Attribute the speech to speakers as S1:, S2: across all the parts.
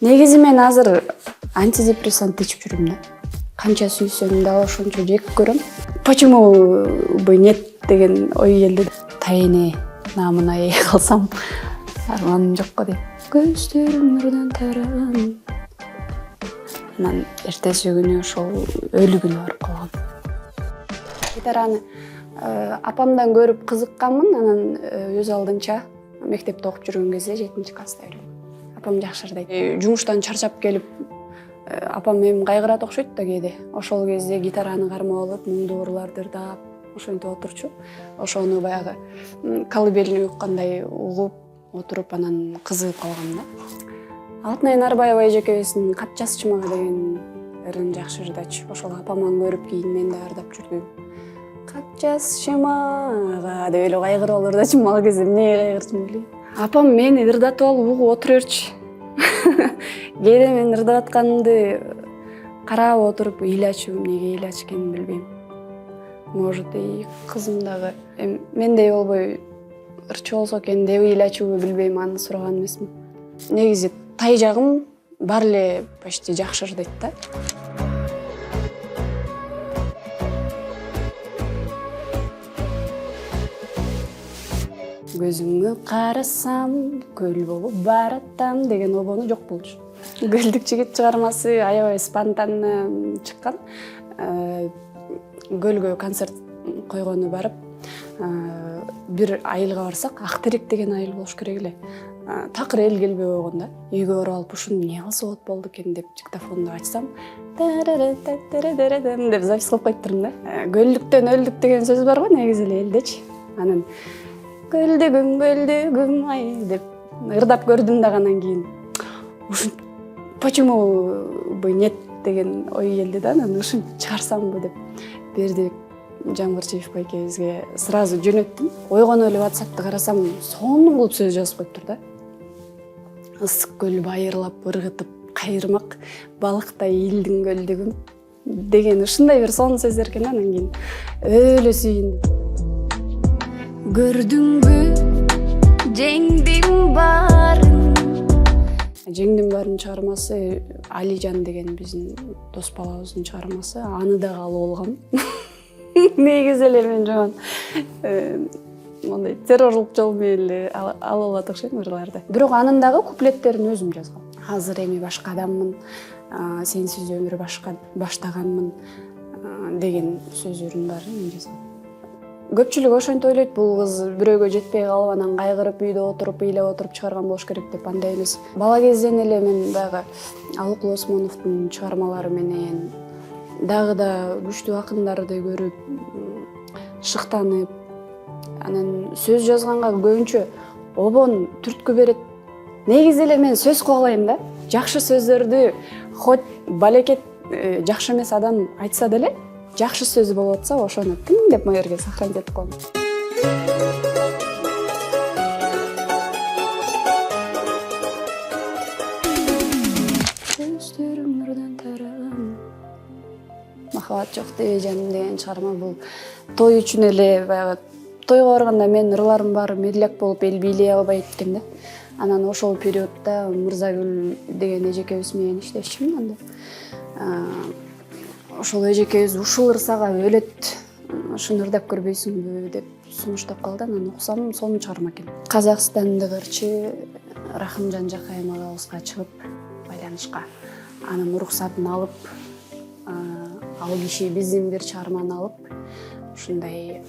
S1: Негизи мен азыр антидепрессант ичип жүрүм да. Канча сүйсөм да ошончо жек көрөм. Почему бы нет деген ой келди. Тайыне намына ээ калсам арманым жокко дейт. Көздөрүң нурдан тараган. Анан эртеси күнү ошол өлүгүнө барып калгам. Гитараны апамдан көрүп кызыкканмын, анан өз алдынча мектепте окуп жүргөн кезде 7-класста үйрөнгөм. Апам жакшы ырдайт. Жумуштан чарчап келип, апам эми кайгырат окшойт да кээде. Ошол кезде гитараны кармап алып, муңду урууларды ырдап, ошентип отурчу. Ошону баягы колыбельный уккандай угуп отуруп, анан кызыгып калгам да. Алтынай Нарбаева эжекебиздин "Кат жазчы мага" деген ырын жакшы ырдачу. Ошол апаман көрүп кийин мен да ырдап жүрдүм. Кат жазчы мага деп эле кайгырып алып ырдачумун. Ал кезде эмнеге кайгырчумун билбейм. Апам мени ырдатып алып угуп отура берчү. Кээде мен ырдап атканымды карап отуруп ыйлачу, эмнеге ыйлачу экенин билбейм. Может, и кызым дагы мендей болбой ырчы болсо экен деп ыйлачубу билбейм, аны сураган эмесмин. Негизи тай жагым баары эле почти жакшы ырдайт да. Көзүңө карасам, көл болуп баратам деген обону жок болчу. Көлдүк жигит чыгармасы аябай спонтанно чыккан. Көлгө концерт койгону барып, бир айылга барсак, Актерек деген айыл болуш керек эле. Такыр эл келбей койгон да. Үйгө барып алып, ушуну эмне кылса болот болду экен деп диктофонду ачсам, деп запись кылып койуптурмун да. Көлдүктөн өлдүк деген сөз бар го негизи эле элдечи. Анан көлдүгүм ай деп ырдап көрдүм дагы, анан кийин почему бы нет деген ой келди да. Анан ушинтип чыгарсамбы деп Бердибек Жамгырчиев байкебизге сразу жөнөттүм. Ойгоно эле WhatsApp'ты карасам, сонун кылып сөз жазып коюптур да. Ысык көл байырлап ыргытып кайырмак, балыктай илдин көлдүгүм деген ушундай бир сонун сөздөр экен да. Анан кийин өлө сүйүндүм. Көрдүңбү жеңдим баарын. Жеңдим баарын чыгармасы Алижан деген биздин дос балабыздын чыгармасы. Аны дагы алып алгам. Негизи эле мен жаман мондай террорлук жол менен эле алып алат окшойм ырларды. Бирок анын дагы куплеттерин өзүм жазгам. Азыр эми башка адаммын, сенсиз өмүр баштаганмын деген сөздөрүн баарын мен жазгам. Көпчүлүк ошентип ойлойт, бул кыз бирөөгө жетпей калып, анан кайгырып үйдө отуруп, ыйлап отуруп чыгарган болуш керек деп. Андай эмес. Бала кезден эле мен баягы Алыкул Осмоновдун чыгармалары менен дагы да күчтүү акындарды көрүп, шыктанып, анан сөз жазганга көбүнчө обон түрткү берет. Негизи эле мен сөз кубалайм да. Жакшы сөздөрдү хоть балекет жакшы эмес адам айтса деле, жакшы сөз болуп атса, ошону тың деп моё жерге сохранить этип коем. Көздөрүң нурдан тараган. Махабат жок дебей жаным деген чыгарма бул той үчүн эле, баягы тойго барганда мен ырларым баары медляк болуп эл бийлей албайт экен да. Анан ошол периодто Мырзагүл деген эжекебиз менен иштешчүмүн анда. Ошол эжекебиз ушул ырсага өлөт, ушуну ырдап көрбөйсүңбү деп сунуштап калды. Анан уксам сонун чыгарма экен. Казакстандык ырчы Рахымжан Жакаев агабызга чыгып байланышка, анын уруксатын алып, ал киши биздин бир чыгарманы алып, ушундай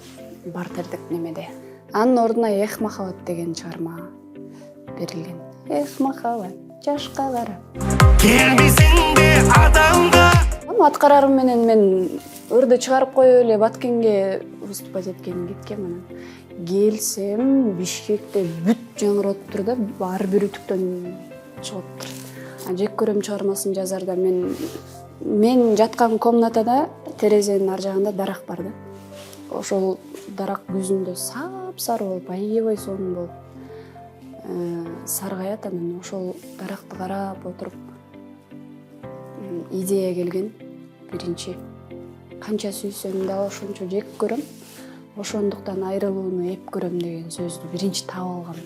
S1: бартердик немеде. Анын ордуна "Эх махабат" деген чыгарма берилген. Эх махабат, жашка карап келбесиңде адамга. Аткарарым менен мен ырды чыгарып коюп эле Баткенге выступать кеткем. Анан келсем Бишкекте бүт жаңыраттыр да, ар бир үтүктөн чыгыптыр. Жек көрөм чыгармасын жазарда мен жаткан комнатада терезенин ар жагында дарак бар да. Ошол дарак күзүндө сап-сары болуп, аябай сонун болуп саргаят. Анан ошол даракты карап отуруп идея келген. Биринчи, канча сүйсөм да ошончо жек көрөм, ошондуктан айрылууну эп көрөм деген сөздү биринчи таап алгам.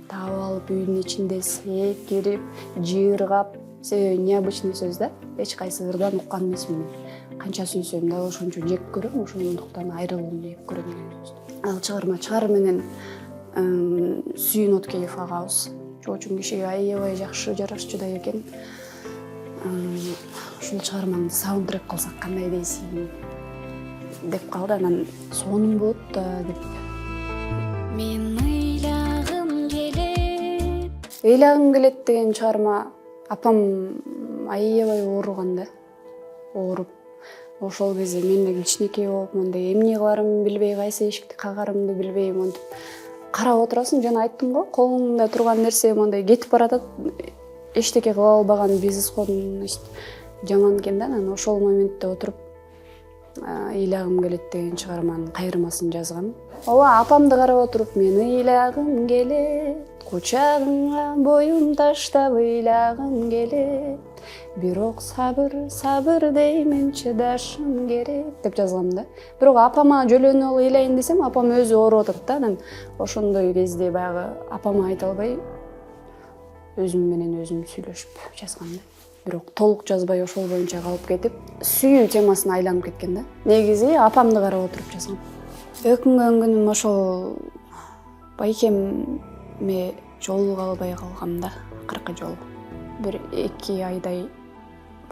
S1: таап алып үйдүн ичинде секирип жыыргап, себеби необычный сөз да, эч кайсы ырдан уккан эмесмин мен. Канча сүйсөм дагы ошончо жек көрөм, ошондуктан айрылууну жек көрөм деген сөз. Ал чыгармачылар менен Сүйүн Откеев агабыз чоочун кишиге аябай жакшы жарашчудай экен. Ушул чыгарманы саундтрек кылсак кандай дейсиң деп калды. Анан сонун болот да деп. Мен ыйлагым келет деген чыгарма апам аябай ооруган да. Ооруп ошол кезде мен да кичинекей болуп мындай эмне кыларымды билбей, кайсы эшикти кагарымды билбей монтип карап отурасың. Жана айттым го, колуңда турган нерсе мондай кетип баратат, эчтеке кыла албаган безысходун жаман экен да. Анан ошол моментте отуруп ыйлагым келет деген чыгарманын кайырмасын жазгам. Ооба, апамды карап отуруп мен ыйлагым келет, кучагыңа боюн таштап ыйлагым келет, бирок сабыр деймин, чыдашым керек деп жазгам да. Бирок апама жөлөнүп алып ыйлайын десем, апам өзү ооруп атат да. Анан ошондой кезде баягы апама айта албай өзүм менен өзүм сүйлөшүп жазгам да. Бирок толук жазбай ошол боюнча калып кетип, сүйүү темасына айланып кеткен да. Негизи апамды карап отуруп жазгам. Өкүнгөн күнүм ошол байкеме жолуга албай калгам да, акыркы жолу. 1-2 айдай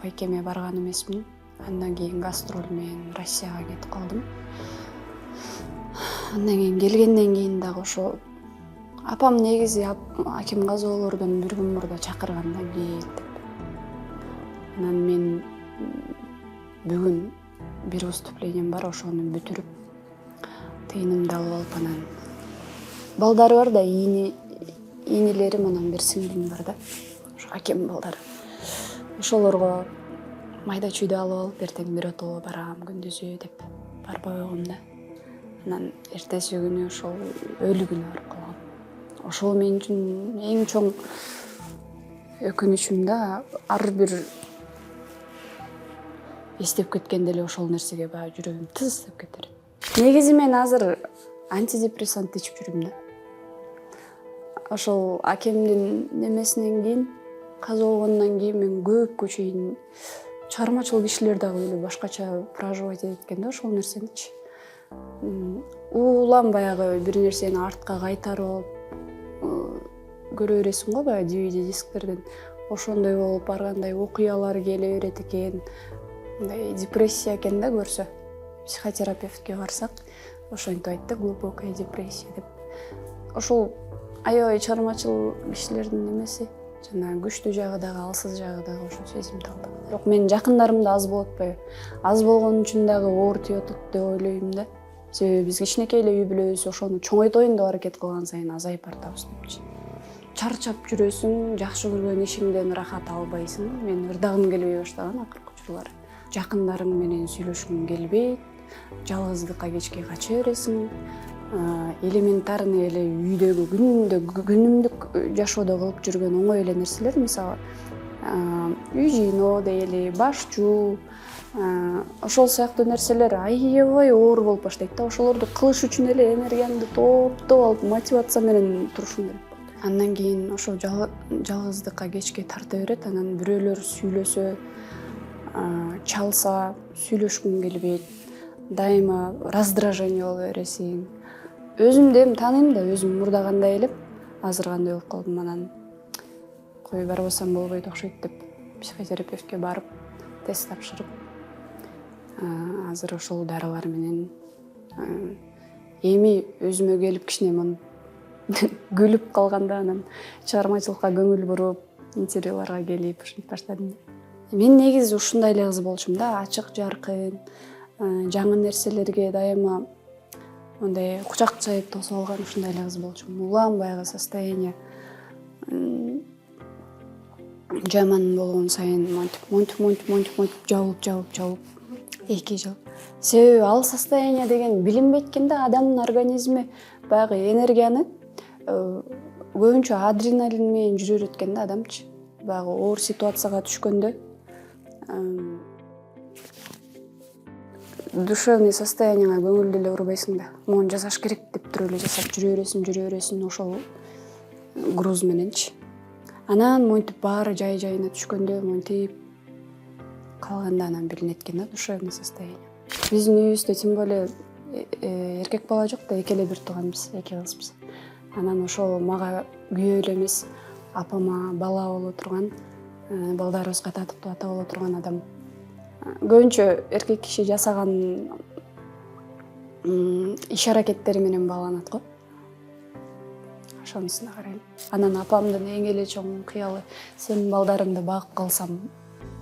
S1: байкеме барган эмесмин. Андан кийин гастроль менен Россияга кетип калдым. Андан кийин келгенден кийин дагы ошо апам негизи Аким Казоолордон бир күн мурда чакырган да, кел деп. Анан мен бүгүн бир выступлением бар, ошону бүтүрүп тыйынымды алып алып, анан балдары бар да, ийнелерим, анан бир сиңдим бар да, ошо акем балдары. Ошолорго майда чүйдө алып алып, эртең бир отолго барам күндүзү деп барбай койгом да. Анан эртеси күнү ошол өлүгүнө барып калгам. Ошол мен үчүн эң чоң өкүнүчүм да. Ар бир эстеп кеткенде эле ошол нерсеге баягы жүрөгүм тыз деп кетер. Негизи мен азыр антидепрессант ичип жүрүм да. Ошол акемдин немесинен кийин, каза болгондон кийин мен көпкө чейин чыгармачыл кишилер дагы эле башкача проживать экен да ошол нерсеничи. Улам баягы бир нерсени артка кайтарып көрө бересиң го, баягы DVD дисктерден ошондой болуп баргандай окуялар келе берет экен. Мындай депрессия экен да көрсө. Психотерапевтке барсак, ошентип айтты, глубокая депрессия деп. Ошол аябай чыгармачыл кишилердин немеси, жана күчтүү жагы дагы, алсыз жагы дагы ошо сезимди алды. Бирок менин жакындарымда аз болот атпайбы? Аз болгон үчүн дагы оор тийип атат деп ойлойм да. Себеби биз кичинекей эле үй бүлөбүз, ошону чоңойтоюн деп аракет кылган сайын азайып баратабыз депчи. Чарчап жүрөсүң, жакшы көргөн ишиңден рахат албайсың. Мен ырдагым келбей баштаган акыркы учурлар. Жакындарың менен сүйлөшкүң келбейт, жалгыздыкка кечке кача бересиң. Элементарный эле үйдөгү күнүмдүк жашоодо кылып жүргөн оңой эле нерселер, мисалы үй жыйноо дейли, баш жуу, ошол сыяктуу нерселер аябай оор болуп баштайт да. Ошолорду кылыш үчүн эле энергиямды топтоп алып, мотивация менен турушум керек. Андан кийин ошо жалгыздыкка кечке тарта берет. Анан бирөөлөр сүйлөсө, чалса, сүйлөшкүң келбейт. Дайыма раздражение боло бересиң. Өзүмдү эми тааныйм да, өзүм мурда кандай элем, азыр кандай болуп калдым. Анан кой барбасам болбойт окшойт деп психотерапевтке барып, тест тапшырып, азыр ошол дарылар менен эми өзүмө келип кичине күлүп калганда, анан чыгармачылыкка көңүл буруп, интервьюларга келип ушинтип баштадым. Мен негизи ушундай эле кыз болчумун да, ачык жаркын, жаңы нерселерге дайыма мындай кучак жайып тосуп алган ушундай эле кыз болчумун. Улам баягы состояние жаман болгон сайын монтип жабылып 2 жыл. Себеби ал состояние деген билинбейт экен да, адамдын организми баягы энергияны көбүнчө адреналин менен жүрө берет экен да адамчы. Баягы оор ситуацияга түшкөндө душевный состоянияңа көңүл деле урбайсың да. Мону жасаш керек деп туруп эле жасап жүрө бересиң. Ошол груз мененчи. Анан монтип баары жайына түшкөндө монтип калганда анан билинет экен да душевный состояние. Биздин үйүбүздө тем более эркек бала жок да, эки эле бир тууганбыз, эки кызбыз. Анан ошол мага күйөө эле эмес, апама бала боло турган, балдарыбызга татыктуу ата боло турган адам. Көбүнчө эркек киши жасаган иш аракеттери менен бааланат го. Ошонусуна карайм. Анан апамдын эң эле чоң кыялы сен балдарымды багып калсам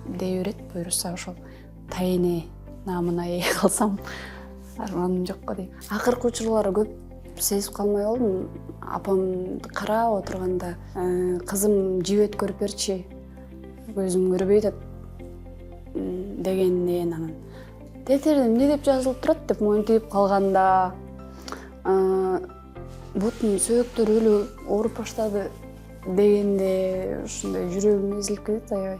S1: дей берет, буюрса ошол тайэне наамына ээ калсам арманым жокко дейм. Акыркы учурлары көп сезип калмай болдум. Апамды карап отурганда кызым жибет көрүп берчи, көзүм көрбөйт дегенден анан тетердим эмне деп жазылып турат деп монтип калганда бутунун сөөктөрү өлү ооруп баштады дегенде ушундай жүрөгүм эзилип кетет аябай.